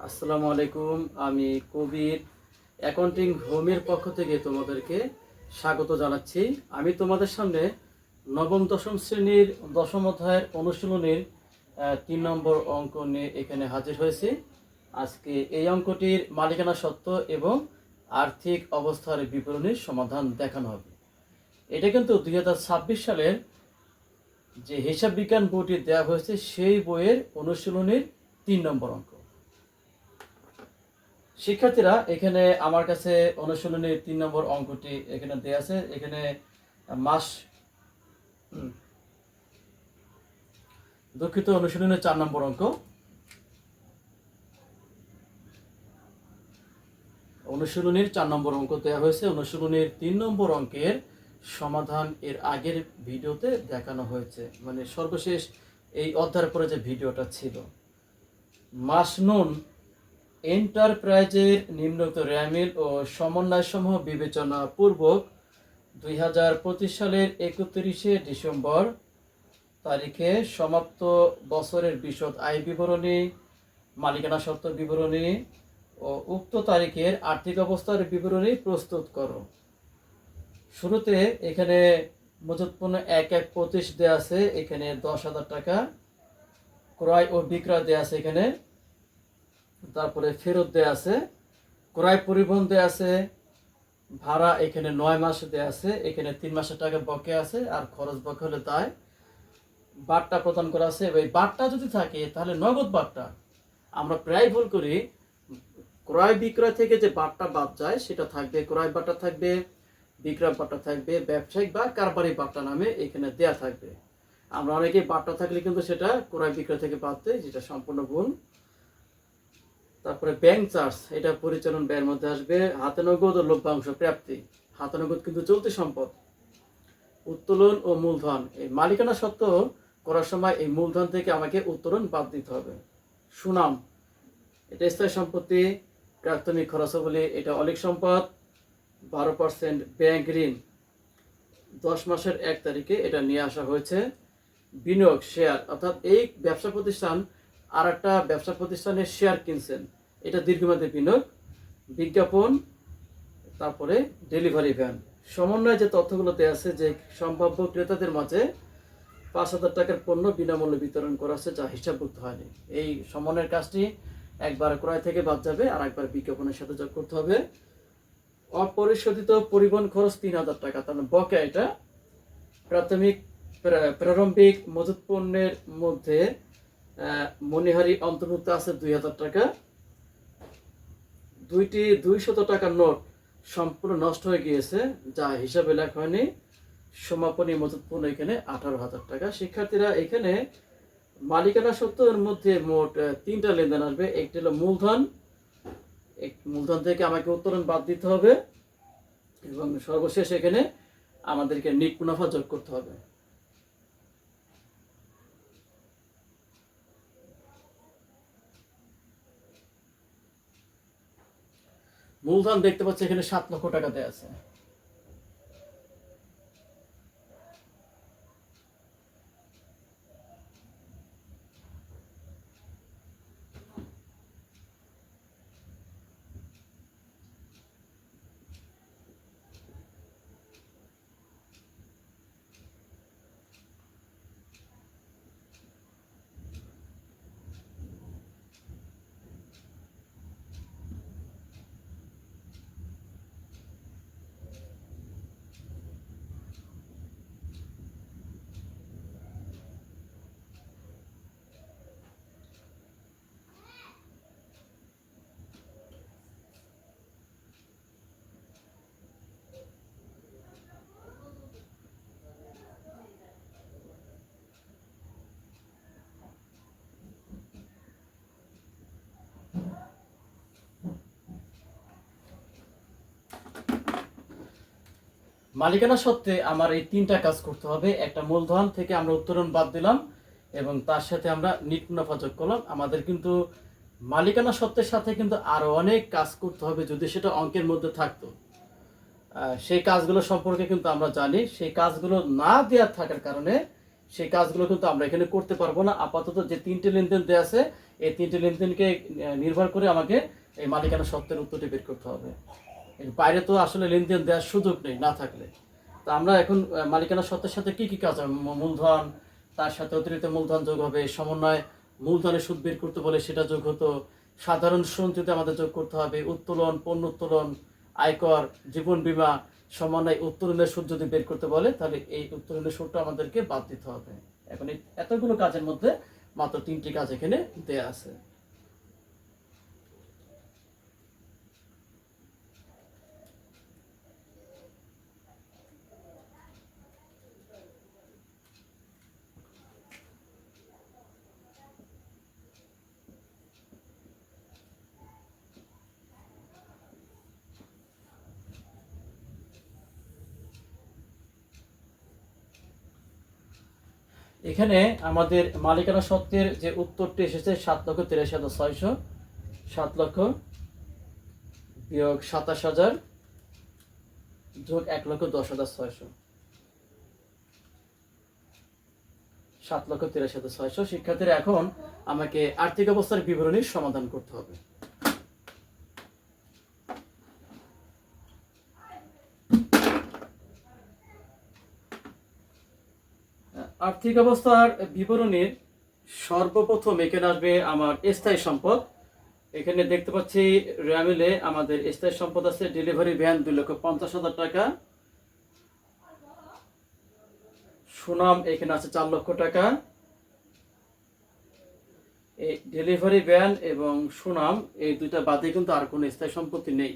আসসালামু আলাইকুম। আমি কবির অ্যাকাউন্টিং হোমের পক্ষ থেকে তোমাদেরকে স্বাগত জানাচ্ছি। আমি তোমাদের সামনে নবম দশম শ্রেণীর দশম অধ্যায়ের অনুশীলনীর 3 নম্বর অঙ্ক নিয়ে এখানে হাজির হয়েছি। আজকে এই অঙ্কটির মালিকানা সত্ত্ব এবং আর্থিক অবস্থার বিবরণীর সমাধান দেখানো হবে। এটা কিন্তু 2026 সালের যে হিসাব বিজ্ঞান বইটি দেওয়া হয়েছে সেই বইয়ের অনুশীলনীর 3 নম্বর অঙ্ক। শিক্ষার্থীরা, এখানে আমার কাছে অনুশীলনীর 3 নম্বর অঙ্কটি এখানে দেয়া আছে। এখানে মাস দুঃখিত, অনুশীলনীর 4 নম্বর অঙ্ক। অনুশীলনীর 4 নম্বর অঙ্ক দেওয়া হয়েছে। অনুশীলনীর 3 নম্বর অঙ্কের সমাধান এর আগের ভিডিওতে দেখানো হয়েছে, মানে সর্বশেষ এই অধ্যায়ের পরে যে ভিডিওটা ছিল। মাসনুন এন্টারপ্রাইজের নিম্নোক্ত র্যামিল ও সমন্বয়সমূহ বিবেচনা পূর্বক 2025 সালের 31শে ডিসেম্বর তারিখে সমাপ্ত বছরের বিশদ আয় বিবরণী, মালিকানা সত্ত্ব বিবরণী ও উক্ত তারিখের আর্থিক অবস্থার বিবরণী প্রস্তুত করো। শুরুতে এখানে মজুত পণ্য 1-1-25 দেওয়া আছে, এখানে 10,000 টাকা। ক্রয় ও বিক্রয় দেওয়া আছে এখানে, তারপরে ফেরত দেয়া আছে, ক্রয় পরিবহন দেয়া আছে, ভাড়া এখানে 9 মাস দেয়া আছে, এখানে 3 মাসের টাকা বকেয়া আছে, আর খরচ বকেয়া হলে তাই বাট্টা প্রদান করা আছে। এই বাট্টা যদি থাকে তাহলে নগদ বাট্টা। আমরা প্রায় ভুল করি, ক্রয় বিক্রয় থেকে যে বাট্টা বাদ যায় সেটা থাকবে, ক্রয় বাট্টা থাকবে, বিক্রয় বাট্টা থাকবে, ব্যবসায়িক বা কারবারি বাট্টা নামে এখানে দেয়া থাকবে। আমরা অনেকে বাট্টা থাকলে কিন্তু সেটা ক্রয় বিক্রয় থেকে বাদ দেয়, যেটা সম্পূর্ণ ভুল। তারপরে ব্যাংক চার্জ, এটা পরিচালন ব্যয়ের মধ্যে আসবে। হাতে নগদ ও লভ্যাংশ প্রাপ্তি, হাতে নগদ কিন্তু চলতি সম্পদ। উত্তোলন ও মূলধন, এই মালিকানা সত্ত্ব করার সময় এই মূলধন থেকে আমাকে উত্তোলন বাদ দিতে হবে। সুনাম, এটা স্থায়ী সম্পত্তি। প্রাথমিক খরচাবলী, এটা অলিক সম্পদ। 12% ব্যাংক ঋণ 10 মাসের 1 তারিখে এটা নিয়ে আসা হয়েছে। বিনিয়োগ শেয়ার, অর্থাৎ এই ব্যবসা প্রতিষ্ঠান আর একটা ব্যবসা প্রতিষ্ঠানের শেয়ার কিনছেন, এটা দীর্ঘমেয়াদী বিনিয়োগ। বিজ্ঞাপন, তারপরে ডেলিভারি ভ্যান। সমন্বয়ে যে তথ্যগুলো দেওয়া আছে যে সম্ভাব্য ক্রেতাদের মাঝে 5,000 টাকার পণ্য বিনামূল্যে বিতরণ করা আছে, যা হিসাবভুক্ত হয়নি। এই সমন্বয়ের কাজটি একবার ক্রয় থেকে বাদ যাবে আর একবার বিজ্ঞাপনের সাথে যোগ করতে হবে। অপরিশোধিত পরিবহন খরচ 3,000 টাকা, তার মানে বকেয়া এটা। প্রারম্ভিক মজুত পণ্যের মধ্যে মণিহারি অন্তর্ভুক্ত আছে 2,000 টাকা। 2টি 200 টাকার নোট সম্পূর্ণ নষ্ট হয়ে গিয়েছে, যা হিসাবে লেখা হয়নি। সমাপনী মজুত পণ্য এখানে 18,000 টাকা। শিক্ষার্থীরা, এখানে মালিকানা সত্ত্বের মধ্যে মোট 3টা লেনদেন আসবে। একটি হলো মূলধন, মূলধন থেকে আমাকে উত্তোলন বাদ দিতে হবে, এবং সর্বশেষ এখানে আমাদেরকে নিট মুনাফা যোগ করতে হবে। মূলধন দেখতে পাচ্ছি এখানে 7 লক্ষ টাকা দেয়া আছে। মালিকানা সত্ত্বে আমার এই 3টা কাজ করতে হবে। একটা, মূলধন থেকে আমরা উত্তোলন বাদ দিলাম এবং তার সাথে আমরা নিট মুনাফা যোগ করলাম। আমাদের কিন্তু মালিকানা সত্ত্বের সাথে কিন্তু আরো অনেক কাজ করতে হবে, যদি সেটা অঙ্কের মধ্যে থাকতো। সেই কাজগুলো সম্পর্কে কিন্তু আমরা জানি। সেই কাজগুলো না দেওয়া থাকার কারণে সেই কাজগুলো কিন্তু আমরা এখানে করতে পারবো না। আপাতত যে 3টে লেনদেন দেওয়া আছে এই 3টি লেনদেনকে নির্ভর করে আমাকে এই মালিকানা সত্ত্বের উত্তরটি বের করতে হবে। এর বাইরে তো আসলে লেনদেন দেওয়ার সুযোগ নেই না থাকলে। তো আমরা এখন মালিকানা সত্ত্বের সাথে কি কি কাজ হবে, মূলধন, তার সাথে অতিরিক্ত মূলধন যোগ হবে, সমন্বয় মূলধনের সুদ বের করতে বলে সেটা যোগ হতো, সাধারণ সঞ্চিতি আমাদের যোগ করতে হবে, উত্তোলন, পণ্য উত্তোলন, আয়কর, জীবন বীমা, সমন্বয় উত্তোলনের সুদ যদি বের করতে বলে তাহলে এই উত্তোলনের সুদটা আমাদেরকে বাদ দিতে হবে। এখন এই এতগুলো কাজের মধ্যে মাত্র 3টি কাজ এখানে দেয়া আছে। এখানে আমাদের মালিকানা সত্ত্বের যে উত্তরটি এসেছে 7,83,600, 7 লক্ষ বিয়োগ 27,000 যোগ 1,10,600, 7,83,600। শিক্ষার্থীরা এখন আমাকে আর্থিক অবস্থার বিবরণীর সমাধান করতে হবে। আর্থিক অবস্থার বিবরণীর সর্বপ্রথম এখানে আসবে আমার স্থায়ী সম্পদ। এখানে দেখতে পাচ্ছি র্যামিলে আমাদের স্থায়ী সম্পদ আছে ডেলিভারি ভ্যান 2,50,000 টাকা, সুনাম এখানে আছে 4 লক্ষ টাকা। এই ডেলিভারি ভ্যান এবং সুনাম এই দুইটা বাদে কিন্তু আর কোনো স্থায়ী সম্পত্তি নেই।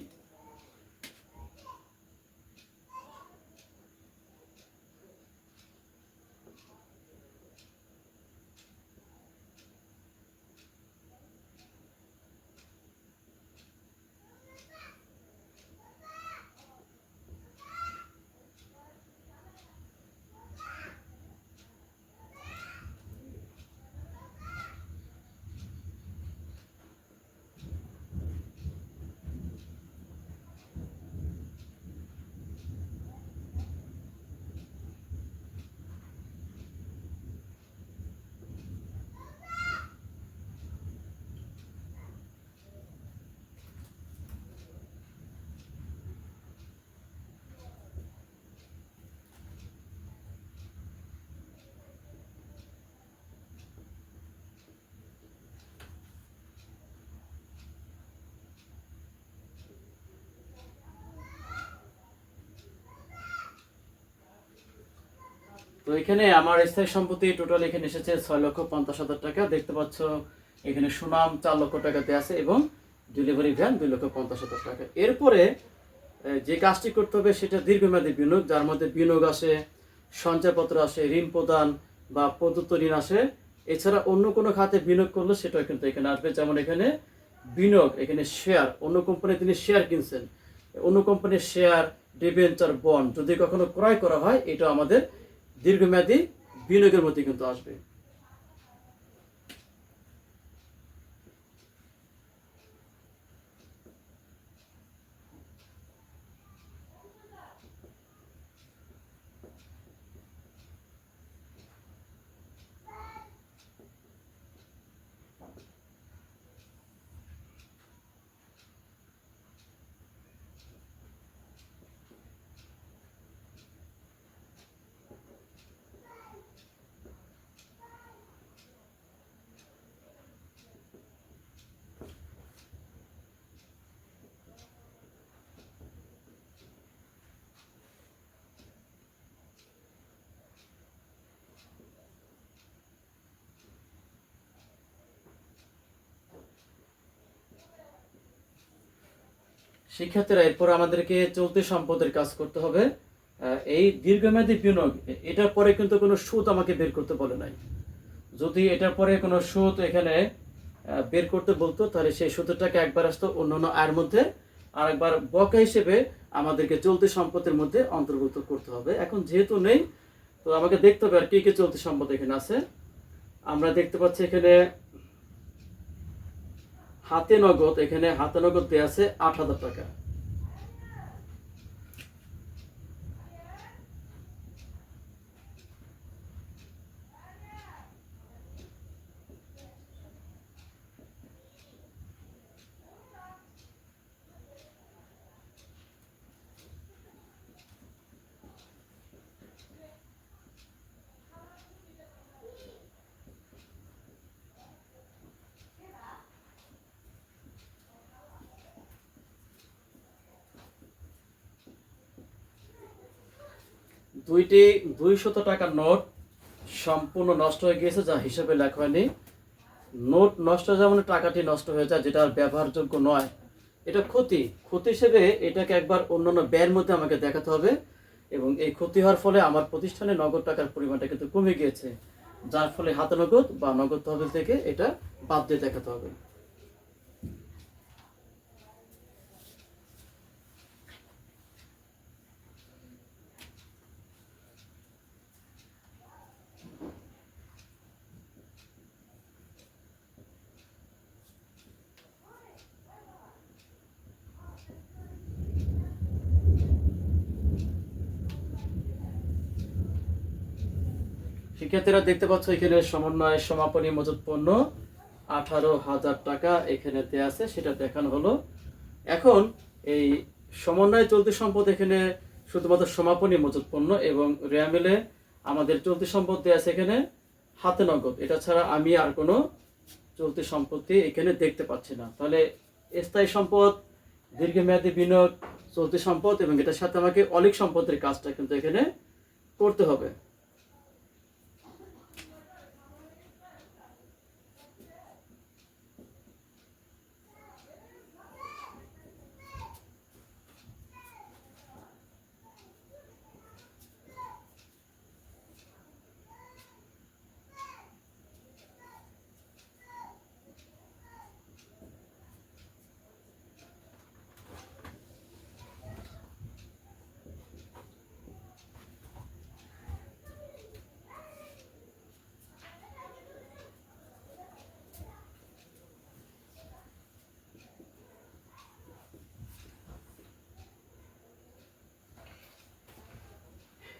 তো এখানে আমার স্থায়ী সম্পত্তি টোটাল এখানে এসেছে 6,50,000 টাকা। দেখতে পাচ্ছ এখানে সুনাম 4 লক্ষ টাকাতে আছে এবং ডেলিভারি ভ্যান 2,50,000 টাকা। এরপরে যে কাজটি করতে হবে সেটা দীর্ঘমেয়াদী বিনিয়োগ, যার মধ্যে বিনিয়োগ আসে, সঞ্চয়পত্র আসে, ঋণ প্রদান বা প্রদত্ত ঋণ আসে। এছাড়া অন্য কোনো খাতে বিনিয়োগ করলে সেটাও কিন্তু এখানে আসবে। যেমন এখানে বিনিয়োগ, এখানে শেয়ার, অন্য কোম্পানি তিনি শেয়ার কিনছেন, অন্য কোম্পানির শেয়ার, ডিবেঞ্চার, বন্ড যদি কখনো ক্রয় করা হয় এটা আমাদের দীর্ঘমেয়াদী বিনিয়োগের মধ্যে কিন্তু আসবে। শিক্ষার্থীরা এরপর আমাদেরকে চলতি সম্পদের কাজ করতে হবে। এই দীর্ঘমেয়াদী বিনিয়োগ এটার পরে কিন্তু কোনো সুদ আমাকে বের করতে বলে নাই। যদি এটার পরে কোনো সুদ এখানে বের করতে বলতো তাহলে সেই সুদের টাকা একবার আসতো অন্যান্য আয়ের মধ্যে, আর একবার বকেয়া হিসেবে আমাদেরকে চলতি সম্পদের মধ্যে অন্তর্ভুক্ত করতে হবে। এখন যেহেতু নেই তো আমাকে দেখতে হবে আর কি কি চলতি সম্পদ এখানে আছে। আমরা দেখতে পাচ্ছি এখানে হাতে নগদ, এখানে হাতে নগদ দেওয়া আছে 8,000 টাকা। দুইটি 200 টাকার নোট সম্পূর্ণ নষ্ট হয়ে গিয়েছে, যা হিসেবে লেখা হয়নি। নোট নষ্ট হয়ে যাওয়া মানে টাকাটি নষ্ট হয়ে যায়, যেটা আর ব্যবহারযোগ্য নয়। এটা ক্ষতি হিসেবে এটাকে একবার অন্যান্য ব্যয়ের মধ্যে আমাকে দেখাতে হবে, এবং এই ক্ষতি হওয়ার ফলে আমার প্রতিষ্ঠানে নগদ টাকার পরিমাণটা কিন্তু কমে গিয়েছে, যার ফলে হাতে নগদ বা নগদ তহবিল থেকে এটা বাদ দিয়ে দেখাতে হবে। শিক্ষার্থীরা দেখতে পাচ্ছ এখানে সমন্বয় সমাপনী মজুত পণ্য 18,000 টাকা এখানে দেয়া আছে, সেটা দেখানো হলো। এখন এই সমন্বয় চলতি সম্পদ এখানে শুধুমাত্র সমাপনী মজুত পণ্য, এবং রেয়ামিলে আমাদের চলতি সম্পদ দেয়া আছে এখানে হাতে নগদ। এটা ছাড়া আমি আর কোনো চলতি সম্পত্তি এখানে দেখতে পাচ্ছি না। তাহলে স্থায়ী সম্পদ, দীর্ঘমেয়াদী বিনিয়োগ, চলতি সম্পদ এবং এটার সাথে আমাকে অলিক সম্পদের কাজটা কিন্তু এখানে করতে হবে।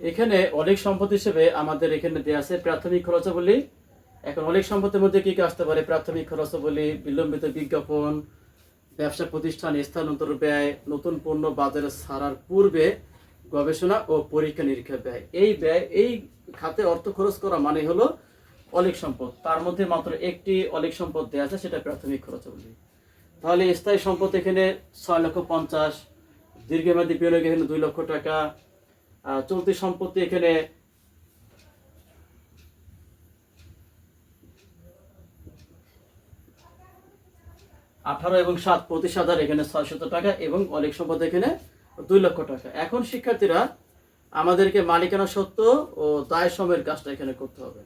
এখানে অলিক সম্পদ হিসেবে আমাদের এখানে দেওয়া আছে প্রাথমিক খরচাবলী। এখন অলিক সম্পদের মধ্যে কি কি আসতে পারে? প্রাথমিক খরচাবলী, বিলম্বিত বিজ্ঞাপন, ব্যবসা প্রতিষ্ঠান স্থানান্তর ব্যয়, নতুন পণ্য বাজারে ছাড়ার পূর্বে গবেষণা ও পরীক্ষা নিরীক্ষা ব্যয়। এই ব্যয়, এই খাতে অর্থ খরচ করা মানে হলো অলিক সম্পদ। তার মধ্যে মাত্র একটি অলিক সম্পদ দেওয়া আছে, সেটা প্রাথমিক খরচাবলী। তাহলে স্থায়ী সম্পদ এখানে 6,50,000, দীর্ঘমেয়াদী বিনিয়োগ এখানে 2 লক্ষ টাকা, চলতি সম্পত্তি এখানে 18 এবং 7 25,000, এখানে 600 টাকা, এবং অলিক সম্পদ এখানে 2 লক্ষ টাকা। এখন শিক্ষার্থীরা আমাদেরকে মালিকানা সত্ত্ব ও দায় সময়ের কাজটা এখানে করতে হবে।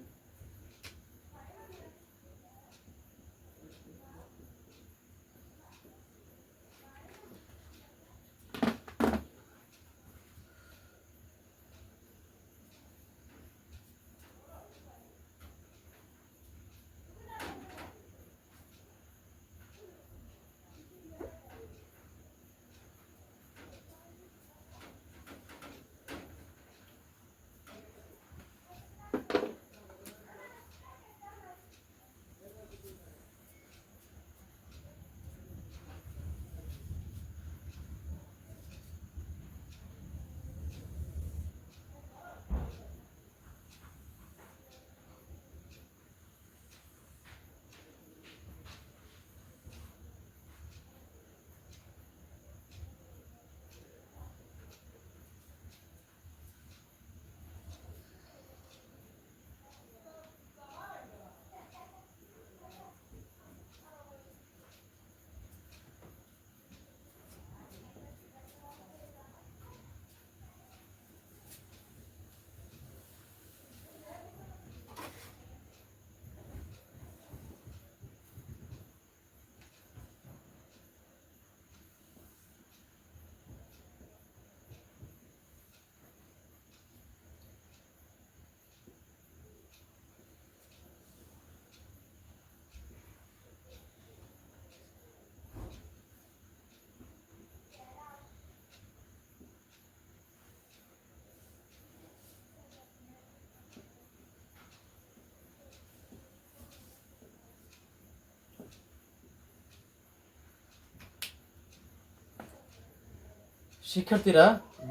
শিক্ষার্থীরা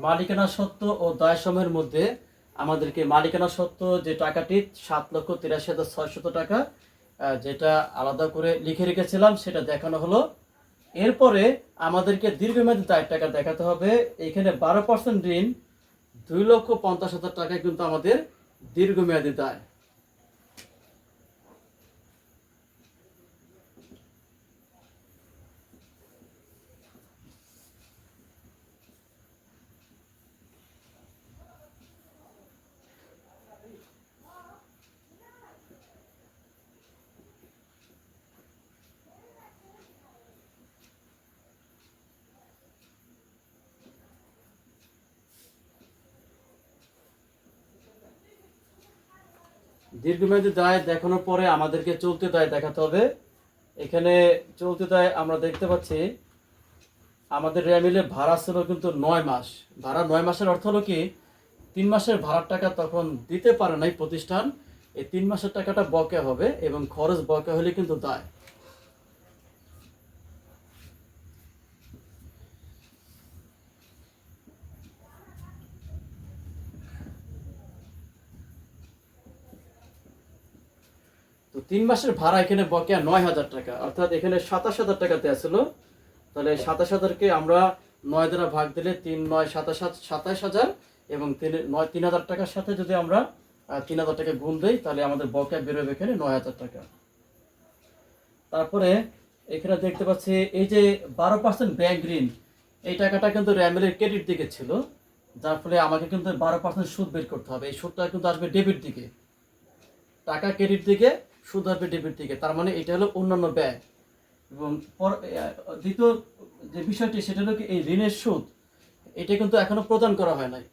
মালিকানা সত্ত্ব ও দায় সময়ের মধ্যে আমাদেরকে মালিকানা সত্ত্ব যে টাকাটি 7,83,600 টাকা, যেটা আলাদা করে লিখে রেখেছিলাম, সেটা দেখানো হলো। এরপরে আমাদেরকে দীর্ঘমেয়াদী দায়ের টাকা দেখাতে হবে। এখানে 12% ঋণ 2,50,000 টাকা কিন্তু আমাদের দীর্ঘমেয়াদী দায়। দীর্ঘমেয়াদী দায় দেখানোর পরে আমাদেরকে চলতি দায় দেখাতে হবে। এখানে চলতি দায় আমরা দেখতে পাচ্ছি আমাদের রেমিলে ভাড়া ছিল কিন্তু 9 মাস। ভাড়া 9 মাসের অর্থ হলো কি 3 মাসের ভাড়ার টাকা তখন দিতে পারে নাই প্রতিষ্ঠান, এই 3 মাসের টাকাটা বকেয়া হবে এবং খরচ বকেয়া হলে কিন্তু দায়। তো 3 মাসের ভাড়া এখানে বকেয়া 9,000 টাকা, অর্থাৎ এখানে 27,000 টাকা দেওয়া ছিল। তাহলে 27,000-কে আমরা 9 দ্বারা ভাগ দিলে 3 9 27,000 এবং 3,000 টাকার সাথে যদি আমরা 3,000 টাকা গুণ দিই তাহলে আমাদের বকেয়া বেরোবে এখানে 9,000 টাকা। তারপরে এখানে দেখতে পাচ্ছি এই যে 12% ব্যাংক ঋণ, এই টাকাটা কিন্তু র্যামেলের ক্রেডিট দিকে ছিল, যার ফলে আমাকে কিন্তু 12% সুদ বের করতে হবে। এই সুদটা কিন্তু আসবে ডেবিট দিকে, টাকা ক্রেডিট দিকে, সুদ আসবে ডেবিট দিকে। তার মানে এটা হলো অন্যান্য ব্যয়। এবং দ্বিতীয় যে বিষয়টি সেটা হলো কি এই ঋণের সুদ, এটা কিন্তু এখনো প্রদান করা হয় নাই,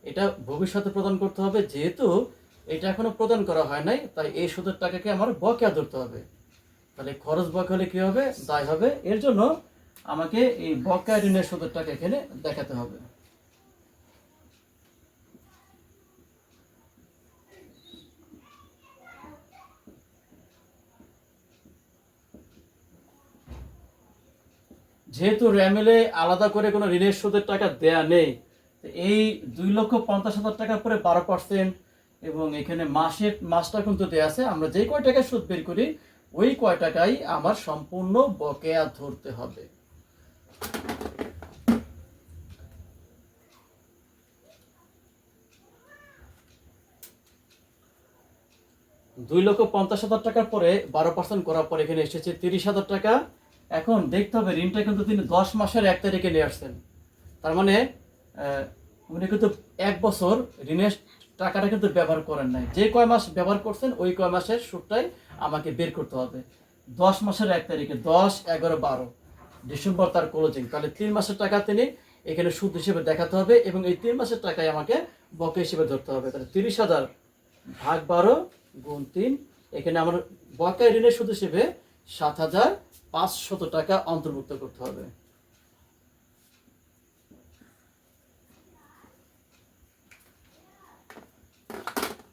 এটা ভবিষ্যতে প্রদান করতে হবে। যেহেতু এটা এখনো প্রদান করা হয় নাই তাই এই সুদের টাকাকে আমার বকেয়া ধরতে হবে। তাহলে খরচ বকেয়া হলে কি হবে, দায় হবে। এর জন্য আমাকে এই বকেয়া ঋণের সুদের টাকা এখানে দেখাতে হবে। যেহেতু র্যামেলে আলাদা করে কোনো ঋণের সুদের টাকা দেয়া নেই, এই 2,50,000 টাকার পরে 12% এবং এখানে মাসটা কিন্তু দেয়া আছে। আমরা যেই কয় টাকা সুদ বের করি ওই কয় টাকাই আমার সম্পূর্ণ বকেয়া ধরতে হবে। $2,50,000 টাকার পরে 12% করার পর এখানে এসেছে 30,000 টাকা। এখন দেখতে হবে ঋণটা কিন্তু তিনি 10 মাসের 1 তারিখে নিয়ে আসছেন। তার মানে উনি কিন্তু 1 বছর ঋণের টাকাটা কিন্তু ব্যবহার করেন নাই। যে কয় মাস ব্যবহার করছেন ওই কয় মাসের সুদটাই আমাকে বের করতে হবে। 10 মাসের 1 তারিখে 10 11 12 ডিসেম্বর তার ক্লোজিং, তাহলে 3 মাসের টাকা তিনি এখানে সুদ হিসেবে দেখাতে হবে এবং এই 3 মাসের টাকাই আমাকে বকেয়া হিসেবে ধরতে হবে। তাহলে 30,000 ভাগ 12 গুণ 3, এখানে আমার বকেয়া ঋণের সুদ হিসেবে 7,500 টাকা অন্তর্ভুক্ত করতে হবে।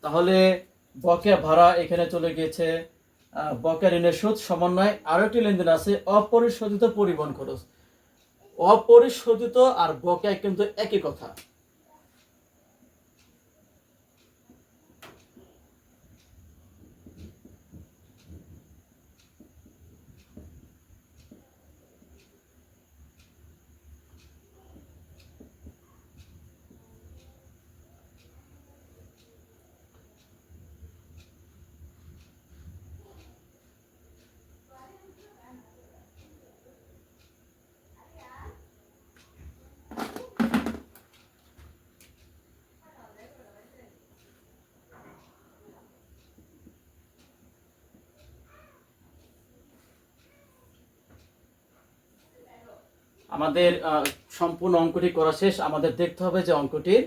তাহলে বকেয়া ভাড়া এখানে চলে গিয়েছে। বকেয়া ঋণের সুদ সমন্বয় আরো একটি লেনদেন আছে অপরিশোধিত পরিবহন খরচ। অপরিশোধিত আর বকেয়া কিন্তু একই কথা। আমাদের সম্পূর্ণ অঙ্কটি করা শেষ। আমাদের দেখতে হবে যে অঙ্কটির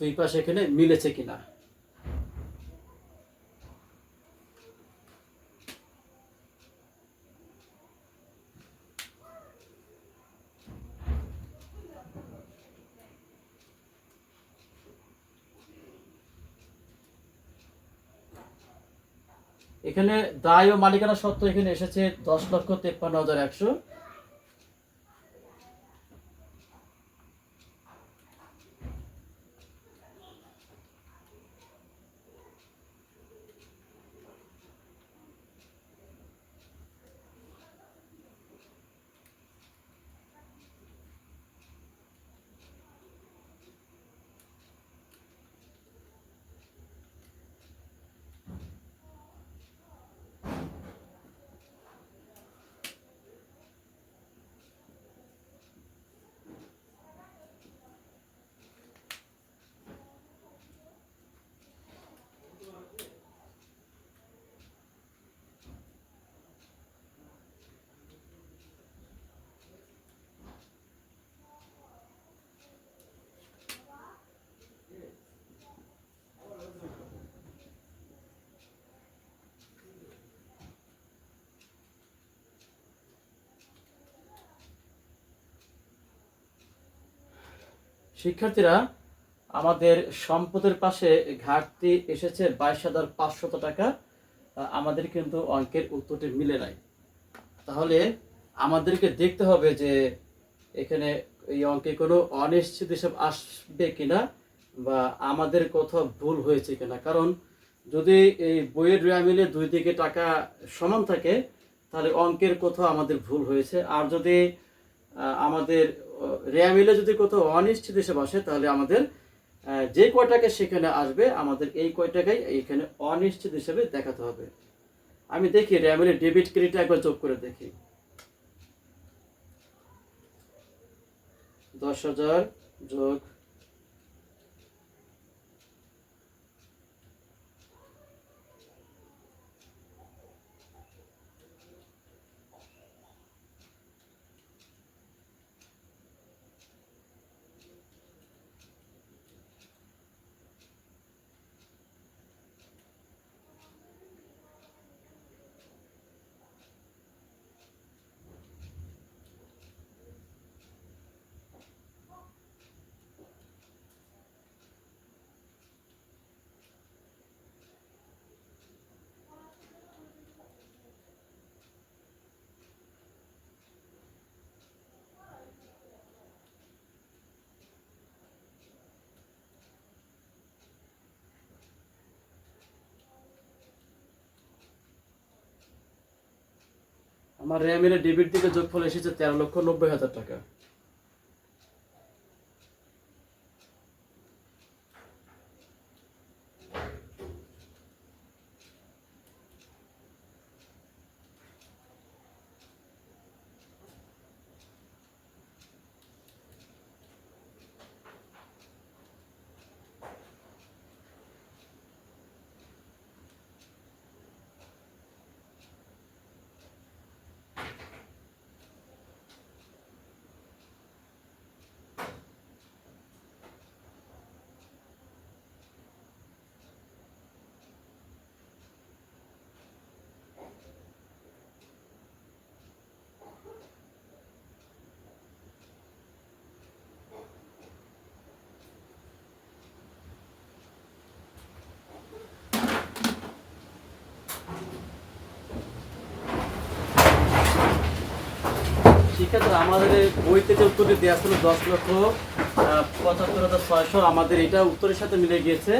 দুই পাশে এখানে মিলেছে কিনা। এখানে দায় ও মালিকানা সত্ত্ব এখানে এসেছে 10,53,100। শিক্ষার্থীরা, আমাদের সম্পদের পাশে ঘাটতি এসেছে 22,500 টাকা। আমাদের কিন্তু অঙ্কের উত্তরটি মিলে নাই। তাহলে আমাদেরকে দেখতে হবে যে এখানে এই অঙ্কে কোনো অনিশ্চিত হিসাব আসবে কিনা বা আমাদের কোথাও ভুল হয়েছে কিনা। কারণ যদি এই বইয়ের রেওয়া মিলে দুই দিকে টাকা সমান থাকে তাহলে অঙ্কের কোথাও আমাদের ভুল হয়েছে। আর যদি আমাদের রেওয়া মিলে যদি কোথাও অনিশ্চিত হিসাব আসে তাহলে আমাদের যে কয় টাকা সেখানে আসবে আমাদের এই কয় টাকাই এইখানে অনিশ্চিত হিসাবে দেখাতে হবে। আমি দেখি রেওয়া মিলে ডেবিট ক্রেডিট একবার যোগ করে দেখি। 10,000 যোগ আমার রেওয়া মিলে ডেবিট দিকে যোগফল এসেছে 13,90,000 টাকা। শিক্ষার্থীরা, আমাদের বইতে যে উত্তরটি দেওয়া ছিল 10,75,600, আমাদের এটা উত্তরের সাথে মিলে গিয়েছে।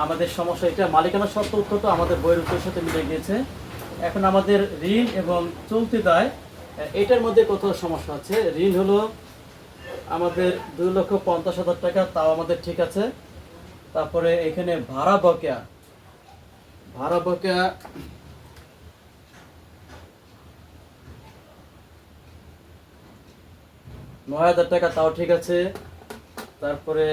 আমাদের সমস্যা এটা মালিকানা সত্ত্ব উত্তরটা আমাদের বইয়ের উত্তরের সাথে মিলে গিয়েছে। এখন আমাদের ঋণ এবং চলতি দায় এটার মধ্যে কোথাও সমস্যা আছে। ঋণ হলো আমাদের 2,50,000 টাকা, তাও আমাদের ঠিক আছে। তারপরে এখানে ভাড়া বকেয়া 9,000 টাকা, তাও ঠিক আছে। তারপরে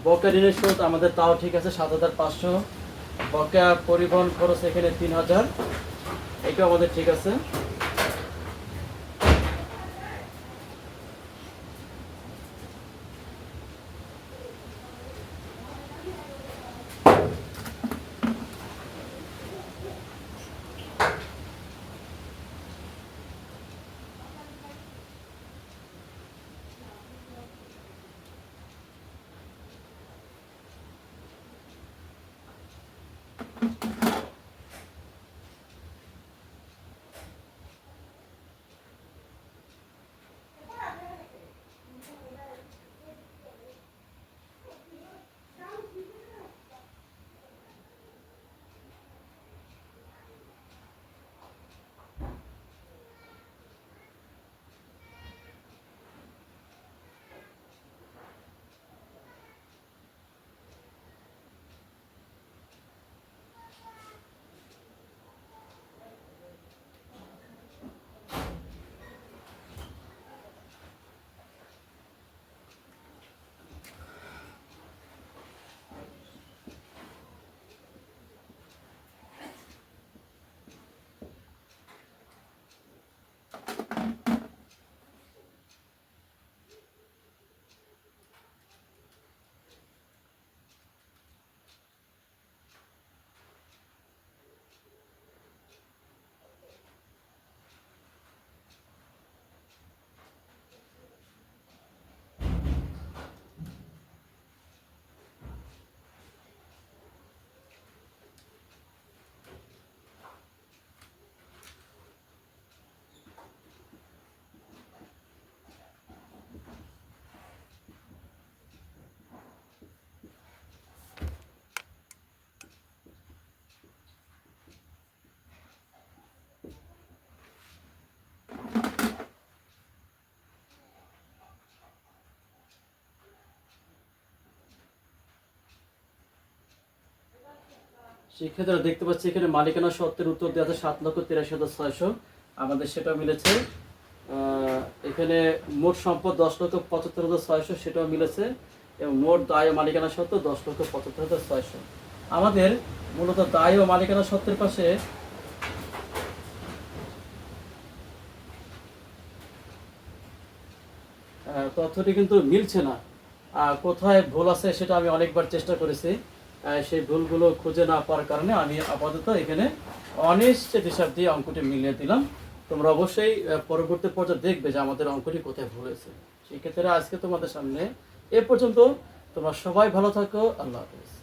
বকেয়া ঋণের সুদ আমাদের তাও ঠিক আছে 7,500। বকেয়া পরিবহন খরচ এখানে 3,000, এটাও আমাদের ঠিক আছে। সেক্ষেত্রে দেখতে পাচ্ছি এখানে মালিকানা সত্ত্বের উত্তর দেওয়া আছে 7,83,600, আমাদের সেটা মিলেছে। এখানে মোট সম্পদ 10,75,600, সেটাও মিলেছে। এবং মোট দায় ও মালিকানা সত্ত্ব 10,75,600। আমাদের মূলত দায় ও মালিকানা সত্ত্বের পাশে তথ্যটি কিন্তু মিলছে না। কোথায় ভুল আছে সেটা আমি অনেকবার চেষ্টা করেছি, সেই ভুলগুলো খুঁজে না পাওয়ার কারণে আমি আপাতত এখানে অনিশ্চিত হিসাব দিয়ে অঙ্কটি মিলিয়ে দিলাম। তোমরা অবশ্যই পরবর্তী পর্যায়ে দেখবে যে আমাদের অঙ্কটি কোথায় ভুল হয়েছে। সেক্ষেত্রে আজকে তোমাদের সামনে এ পর্যন্ত। তোমরা সবাই ভালো থাকো। আল্লাহ হাফেজ।